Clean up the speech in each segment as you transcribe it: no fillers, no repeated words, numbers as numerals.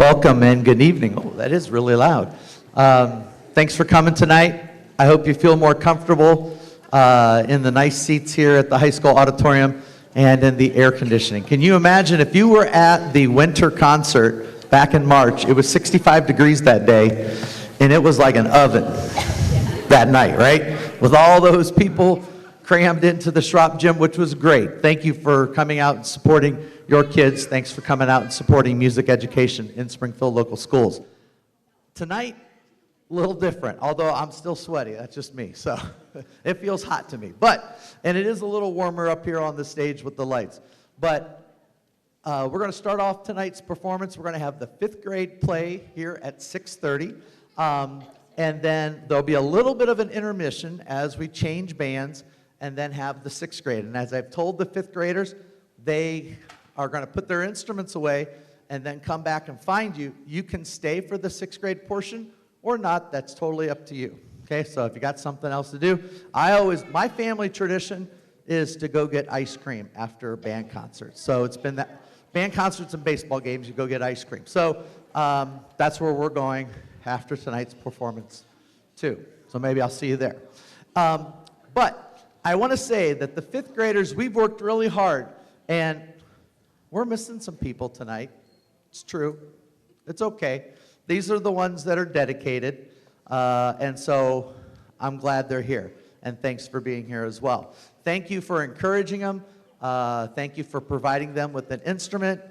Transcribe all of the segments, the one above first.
Welcome and good evening. Oh, that is really loud. Thanks for coming tonight. I hope you feel more comfortable in the nice seats here at the high school auditorium and in the air conditioning. Can you imagine if you were at the winter concert back in March, it was 65 degrees that day, and it was like an oven that night, right? With all those people crammed into the SCHROP gym, which was great. Thank you for coming out and supporting your kids. Thanks for coming out and supporting music education in Springfield local schools. Tonight, a little different, although I'm still sweaty. That's just me, so it feels hot to me. And it is a little warmer up here on the stage with the lights. But we're going to start off tonight's performance. We're going to have the 5th grade play here at 6:30. And then there'll be a little bit of an intermission as we change bands and then have the 6th grade. And as I've told the 5th graders, they are going to put their instruments away and then come back and find you. You can stay for the 6th grade portion or not. That's totally up to you. Okay, so if you got something else to do, my family tradition is to go get ice cream after band concerts. So it's been that, band concerts and baseball games, you go get ice cream. So that's where we're going after tonight's performance too. So maybe I'll see you there. But I want to say that the 5th graders, we've worked really hard, and we're missing some people tonight. It's true. It's okay. These are the ones that are dedicated, and so I'm glad they're here, and thanks for being here as well. Thank you for encouraging them. Thank you for providing them with an instrument.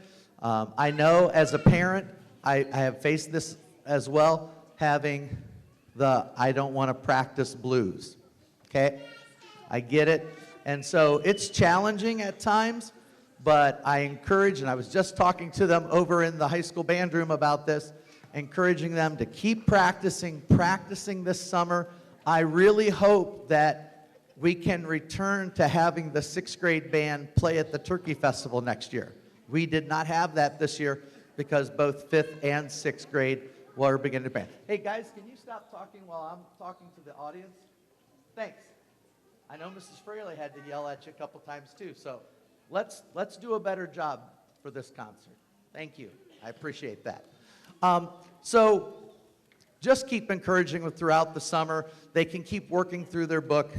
I know as a parent, I have faced this as well, having the I don't want to practice blues, okay? I get it. And so it's challenging at times, but I encourage, and I was just talking to them over in the high school band room about this, encouraging them to keep practicing this summer. I really hope that we can return to having the 6th grade band play at the Turkey Festival next year. We did not have that this year because both 5th and 6th grade were beginning band. Hey guys, can you stop talking while I'm talking to the audience? Thanks. I know Mrs. Fraley had to yell at you a couple times too, so let's do a better job for this concert. Thank you. I appreciate that. So just keep encouraging them throughout the summer. They can keep working through their book,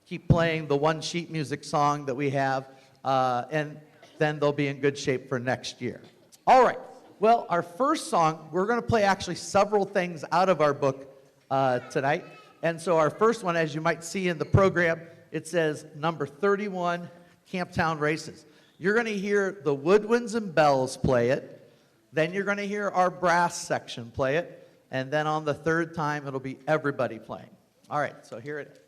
keep playing the one sheet music song that we have, and then they'll be in good shape for next year. All right. Well, our first song, we're going to play actually several things out of our book tonight. And so our first one, as you might see in the program, it says number 31, Camptown Races. You're going to hear the woodwinds and bells play it. Then you're going to hear our brass section play it. And then on the third time, it'll be everybody playing. All right, so here it is.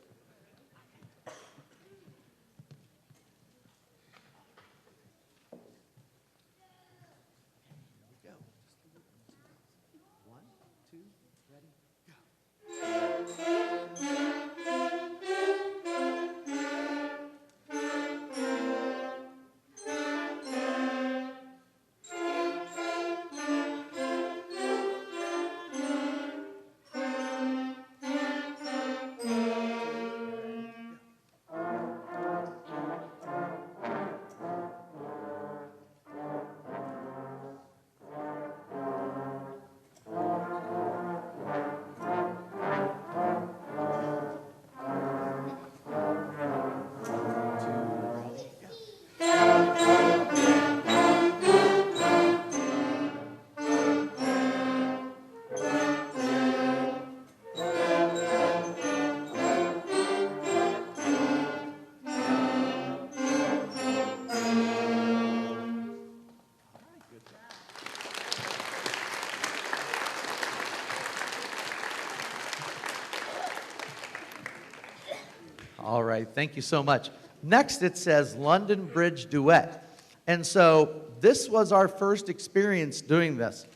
All right, thank you so much. Next, it says London Bridge Duet. And so this was our first experience doing this.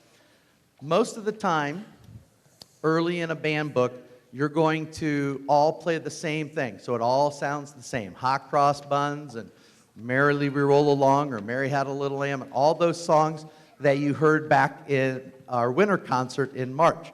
Most of the time, early in a band book, you're going to all play the same thing. So it all sounds the same. Hot Cross Buns and Merrily We Roll Along or Mary Had a Little Lamb, and all those songs that you heard back in our winter concert in March.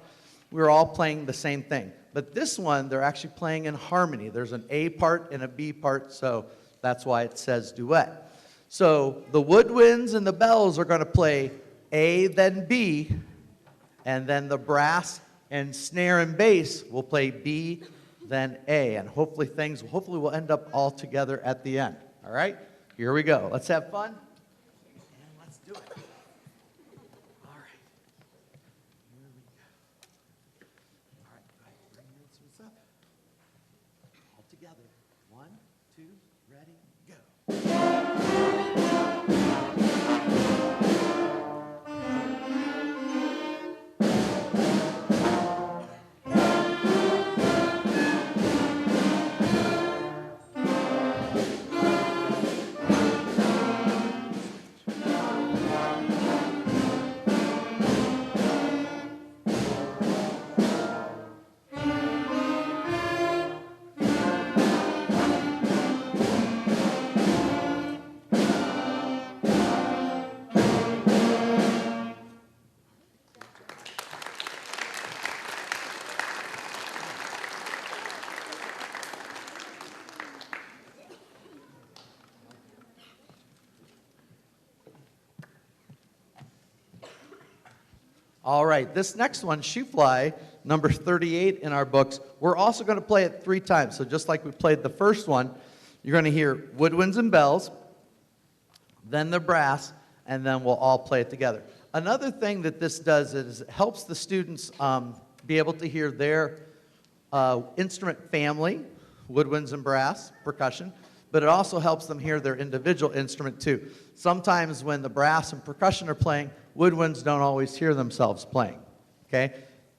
We were all playing the same thing. But this one, they're actually playing in harmony. There's an A part and a B part, so that's why it says duet. So the woodwinds and the bells are going to play A, then B, and then the brass and snare and bass will play B, then A, and hopefully we'll end up all together at the end. All right? Here we go. Let's have fun, and let's do it. All right. Here we go. All right, go ahead. Bring your instruments up. All together. 1, 2, ready, go. All right, this next one, Shoe Fly, number 38 in our books, we're also going to play it 3 times. So just like we played the first one, you're going to hear woodwinds and bells, then the brass, and then we'll all play it together. Another thing that this does is it helps the students be able to hear their instrument family, woodwinds and brass, percussion, but it also helps them hear their individual instrument too. Sometimes when the brass and percussion are playing, woodwinds don't always hear themselves playing, okay?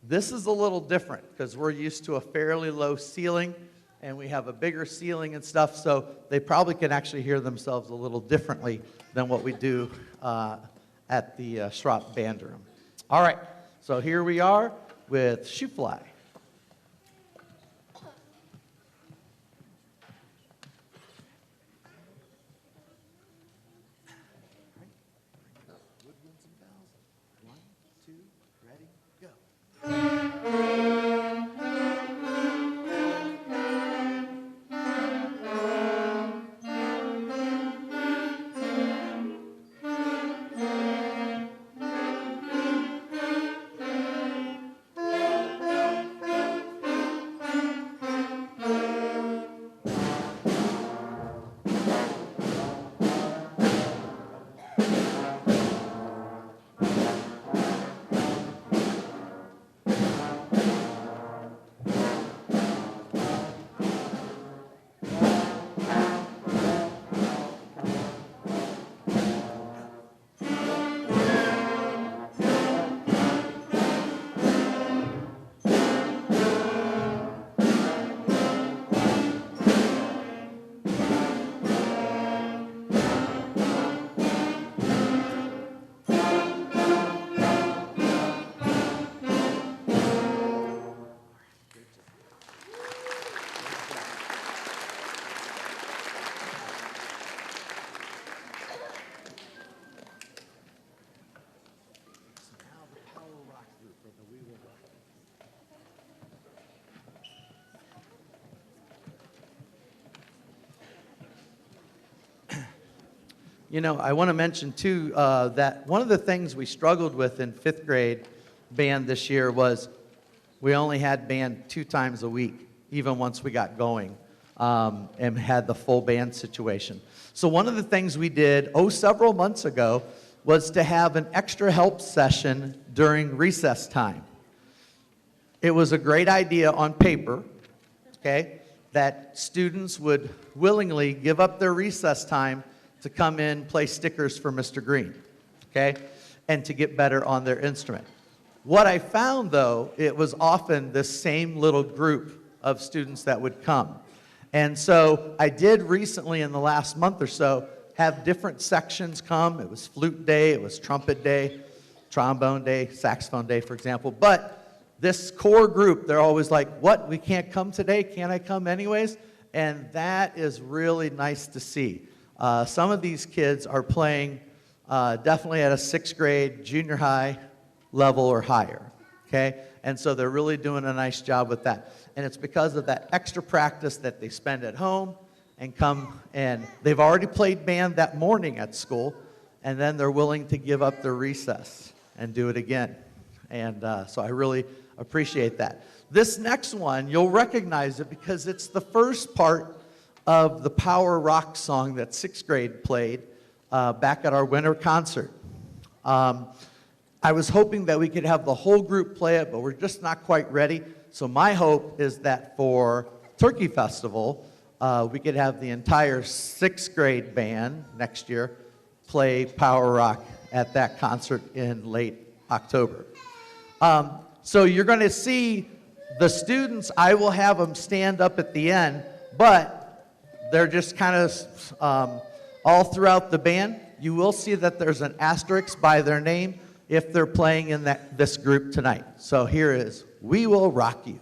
This is a little different because we're used to a fairly low ceiling and we have a bigger ceiling and stuff, so they probably can actually hear themselves a little differently than what we do at the SCHROP band room. All right, so here we are with Shoe Fly. Woodwinds and bells. 1, 2, ready, go. You know, I want to mention too that one of the things we struggled with in 5th grade band this year was we only had band 2 times a week, even once we got going and had the full band situation. So one of the things we did, several months ago, was to have an extra help session during recess time. It was a great idea on paper, okay, that students would willingly give up their recess time to come in, play stickers for Mr. Green, okay, and to get better on their instrument. What I found, though, it was often the same little group of students that would come. And so I did recently, in the last month or so, have different sections come. It was flute day, it was trumpet day, trombone day, saxophone day, for example. But this core group, they're always like, what, we can't come today? Can't I come anyways? And that is really nice to see. Some of these kids are playing definitely at a 6th grade, junior high level or higher, okay? And so they're really doing a nice job with that. And it's because of that extra practice that they spend at home and come, and they've already played band that morning at school, and then they're willing to give up their recess and do it again. And so I really appreciate that. This next one, you'll recognize it because it's the first part of the Power Rock song that 6th grade played back at our winter concert. I was hoping that we could have the whole group play it, but we're just not quite ready. So my hope is that for Turkey Festival, we could have the entire 6th grade band next year play Power Rock at that concert in late October. So you're going to see the students, I will have them stand up at the end, but they're just kind of all throughout the band. You will see that there's an asterisk by their name if they're playing in this group tonight. So here is We Will Rock You.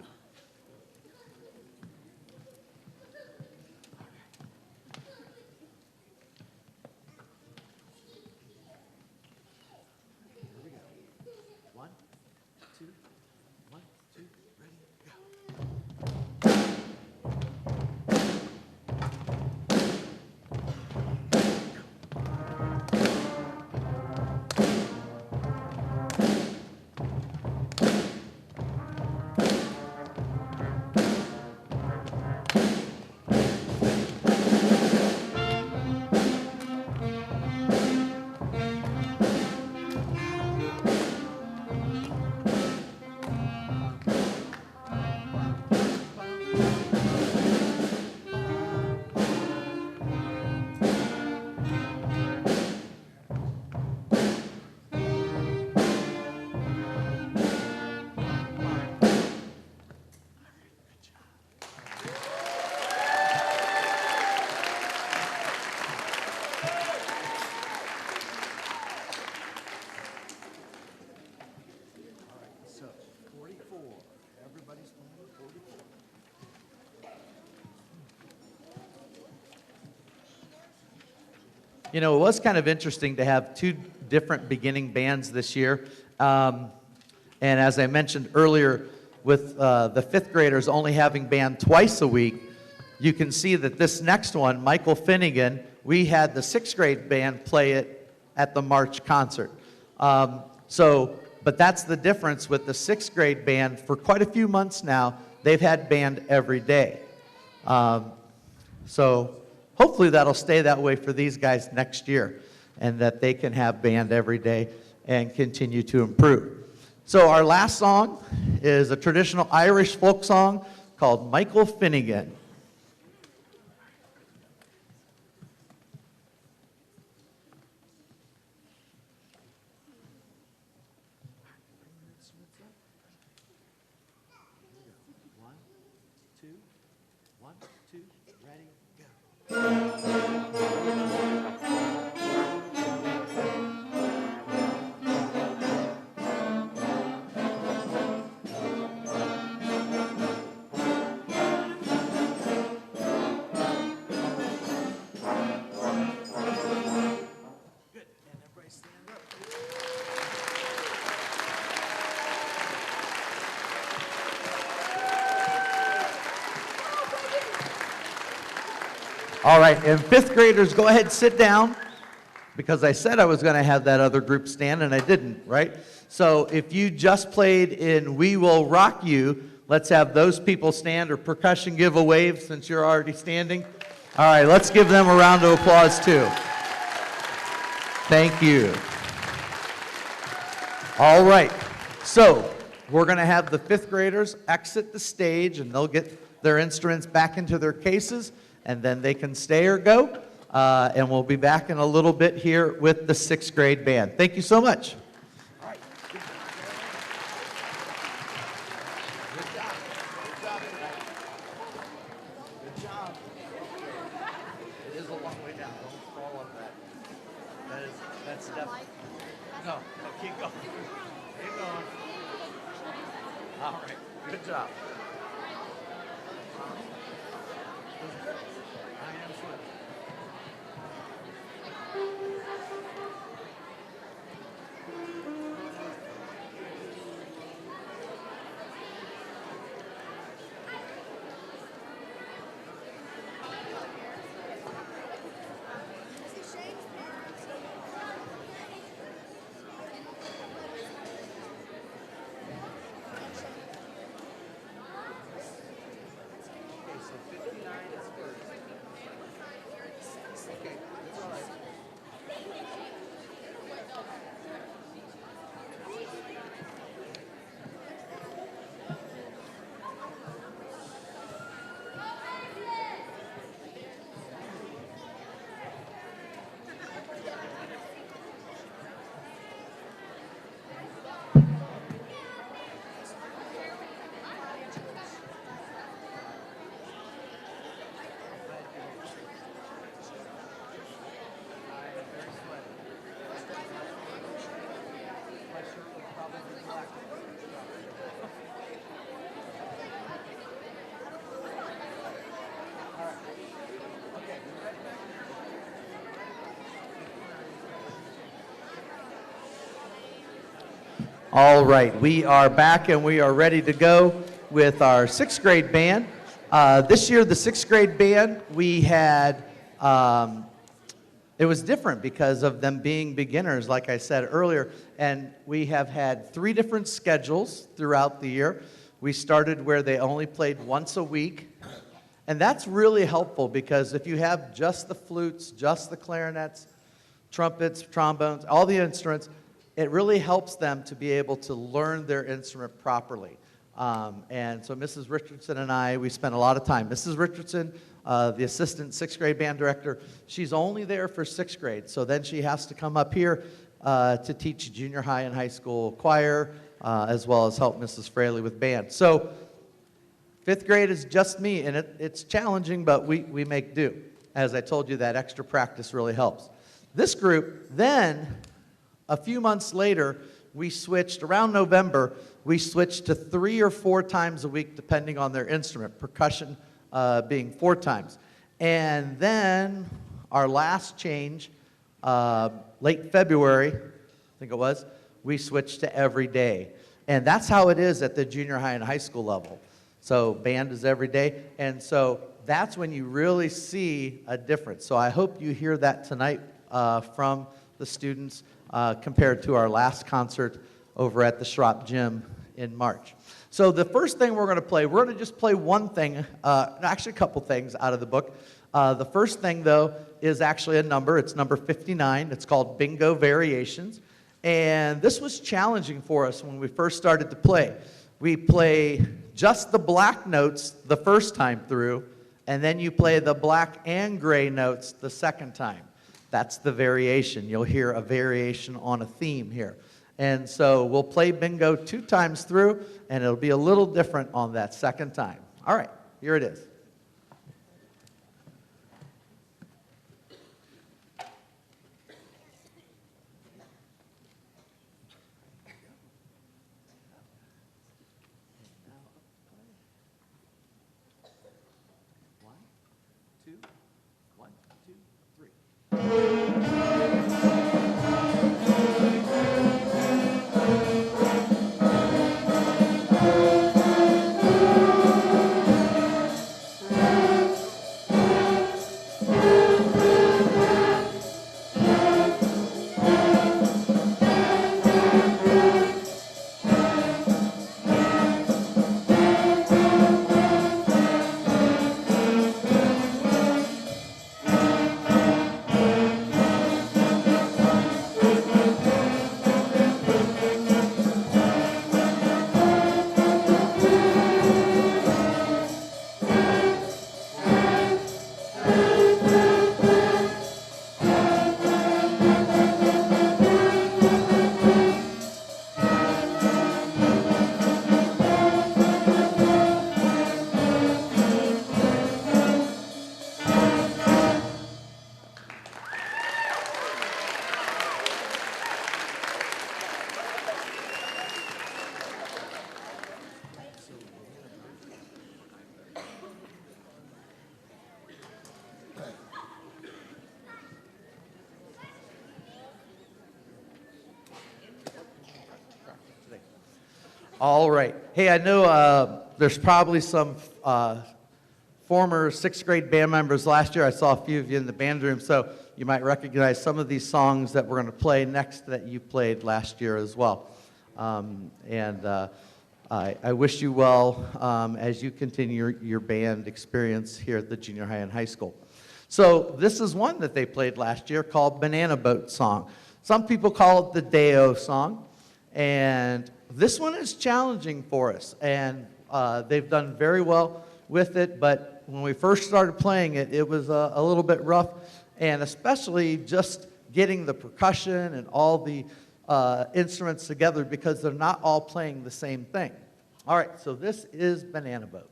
You know, it was kind of interesting to have two different beginning bands this year. And as I mentioned earlier, with the 5th graders only having band twice a week, you can see that this next one, Michael Finnegan, we had the 6th grade band play it at the March concert. But that's the difference with the 6th grade band. For quite a few months now, they've had band every day. So hopefully that'll stay that way for these guys next year, and that they can have band every day and continue to improve. So our last song is a traditional Irish folk song called Michael Finnegan. One, two, ready, go. All right, and 5th graders, go ahead and sit down, because I said I was going to have that other group stand, and I didn't, right? So if you just played in We Will Rock You, let's have those people stand, or percussion give a wave since you're already standing. All right, let's give them a round of applause too. Thank you. All right, so we're going to have the 5th graders exit the stage, and they'll get their instruments back into their cases, and then they can stay or go. And we'll be back in a little bit here with the 6th grade band. Thank you so much. All right. Good job. Good job. It is a long way down. Don't fall off that. That's definitely. No, keep going. Keep going. All right. Good job. All right, we are back and we are ready to go with our sixth grade band. This year, the sixth grade band, we had, it was different because of them being beginners, like I said earlier, and we have had 3 different schedules throughout the year. We started where they only played once a week, and that's really helpful because if you have just the flutes, just the clarinets, trumpets, trombones, all the instruments, it really helps them to be able to learn their instrument properly. And so Mrs. Richardson and I, we spent a lot of time. Mrs. Richardson, the assistant sixth grade band director, she's only there for sixth grade, so then she has to come up here to teach junior high and high school choir, as well as help Mrs. Fraley with band. So fifth grade is just me, and it's challenging, but we make do. As I told you, that extra practice really helps. This group, then, a few months later, we switched, around November, we switched to 3 or 4 times a week, depending on their instrument, percussion being 4 times. And then our last change, late February, I think it was, we switched to every day. And that's how it is at the junior high and high school level. So band is every day, and so that's when you really see a difference. So I hope you hear that tonight from the students compared to our last concert over at the SCHROP gym in March. So the first thing we're going to play, we're going to just play one thing, actually a couple things out of the book. The first thing, though, is actually a number. It's number 59. It's called Bingo Variations. And this was challenging for us when we first started to play. We play just the black notes the first time through, and then you play the black and gray notes the second time. That's the variation. You'll hear a variation on a theme here. And so we'll play bingo 2 times through, and it'll be a little different on that second time. All right, here it is. All right. Hey, I know there's probably some former sixth grade band members last year. I saw a few of you in the band room, so you might recognize some of these songs that we're going to play next that you played last year as well. I wish you well as you continue your band experience here at the junior high and high school. So this is one that they played last year called Banana Boat Song. Some people call it the Day-O song, and this one is challenging for us, and they've done very well with it, but when we first started playing it, it was a little bit rough, and especially just getting the percussion and all the instruments together because they're not all playing the same thing. All right, so this is Banana Boat.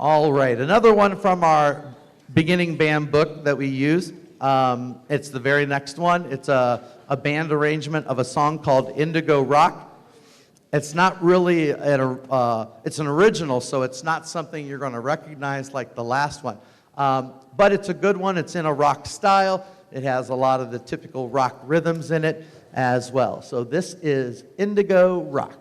All right, another one from our beginning band book that we use. It's the very next one. It's a band arrangement of a song called Indigo Rock. It's not really, it's an original, so it's not something you're going to recognize like the last one. But it's a good one. It's in a rock style. It has a lot of the typical rock rhythms in it as well. So this is Indigo Rock.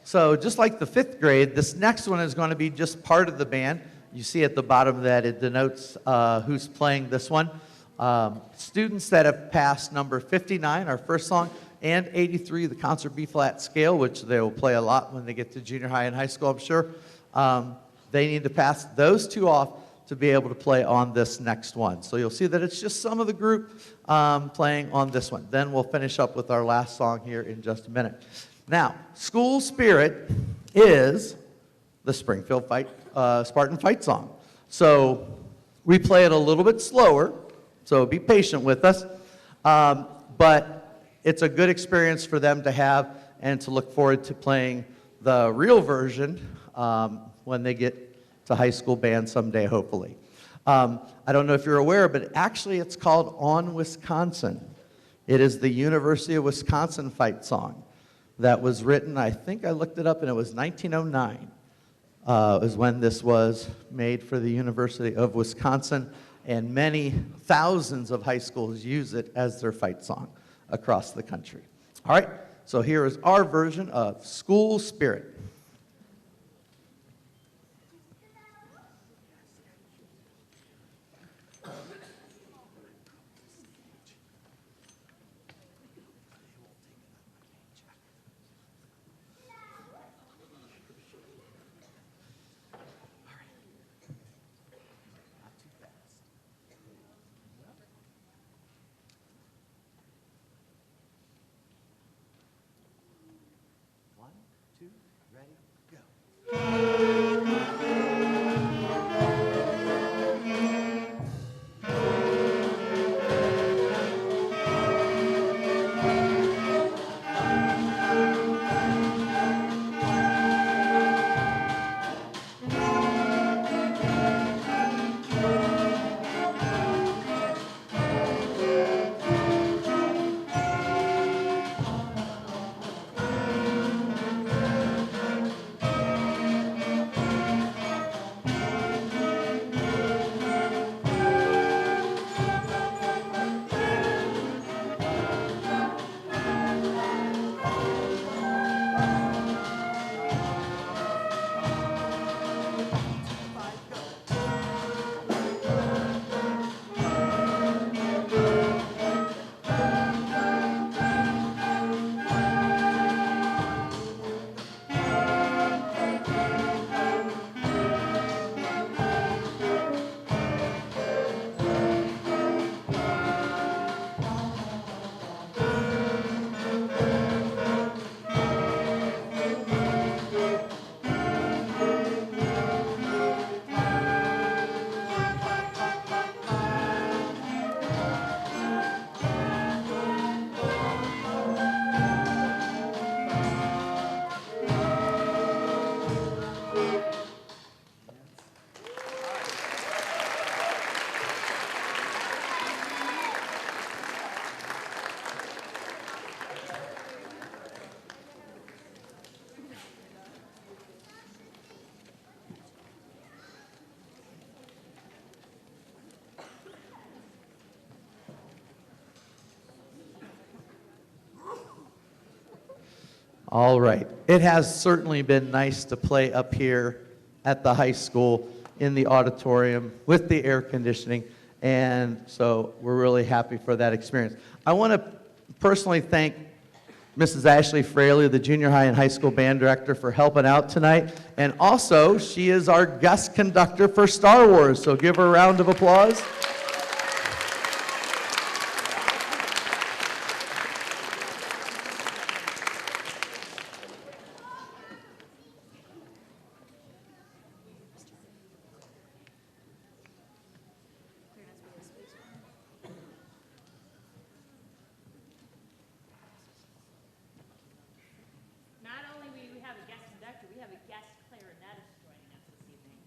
So just like the fifth grade, this next one is going to be just part of the band. You see at the bottom that it denotes who's playing this one. Students that have passed number 59, our first song, and 83, the concert B-flat scale, which they will play a lot when they get to junior high and high school, I'm sure. They need to pass those two off to be able to play on this next one. So you'll see that it's just some of the group playing on this one. Then we'll finish up with our last song here in just a minute. Now, School Spirit is the Springfield Spartan fight song. So we play it a little bit slower, so be patient with us. But it's a good experience for them to have and to look forward to playing the real version when they get to high school band someday, hopefully. I don't know if you're aware, but actually it's called On Wisconsin. It is the University of Wisconsin fight song that was written, I think I looked it up, and it was 1909 is when this was made for the University of Wisconsin, and many thousands of high schools use it as their fight song across the country. All right, so here is our version of School Spirit. All right. It has certainly been nice to play up here at the high school in the auditorium with the air conditioning, and so we're really happy for that experience. I want to personally thank Mrs. Ashley Fraley, the junior high and high school band director, for helping out tonight, and also she is our guest conductor for Star Wars, so give her a round of applause. Not only will we have a guest conductor, we have a guest clarinetist joining us this evening.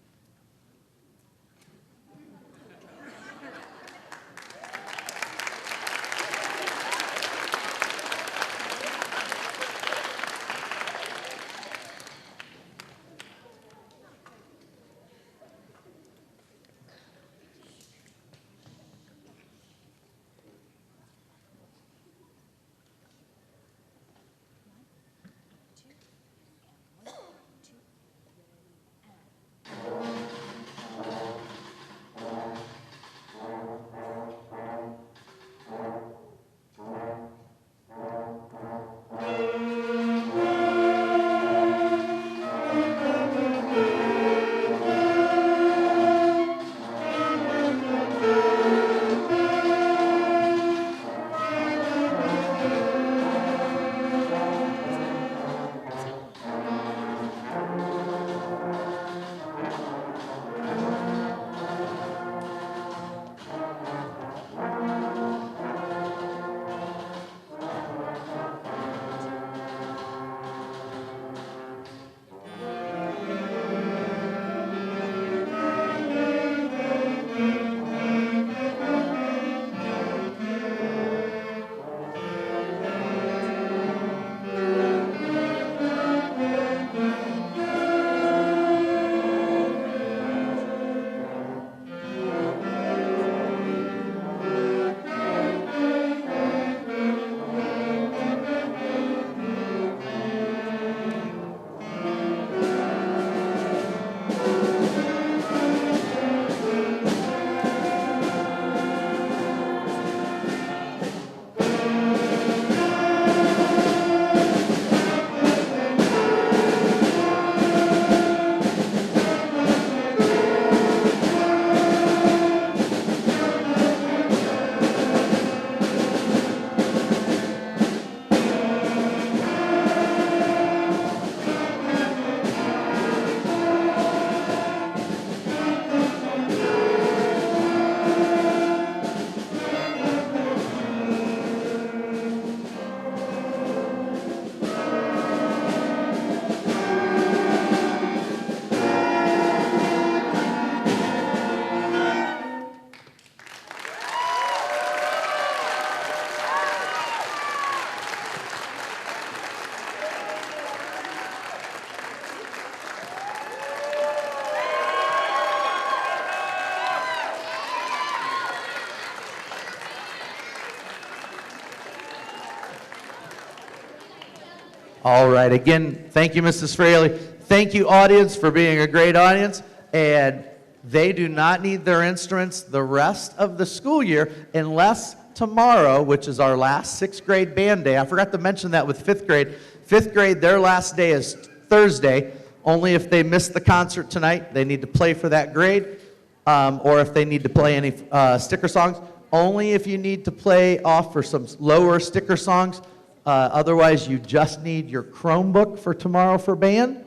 All right, again, thank you, Mrs. Fraley. Thank you, audience, for being a great audience. And they do not need their instruments the rest of the school year unless tomorrow, which is our last sixth grade band day. I forgot to mention that with fifth grade. Fifth grade, their last day is Thursday. Only if they miss the concert tonight, they need to play for that grade, or if they need to play any sticker songs. Only if you need to play off for some lower sticker songs. Otherwise, you just need your Chromebook for tomorrow for band.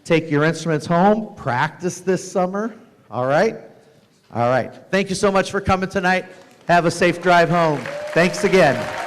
Take your instruments home. Practice this summer. All right? All right. Thank you so much for coming tonight. Have a safe drive home. Thanks again.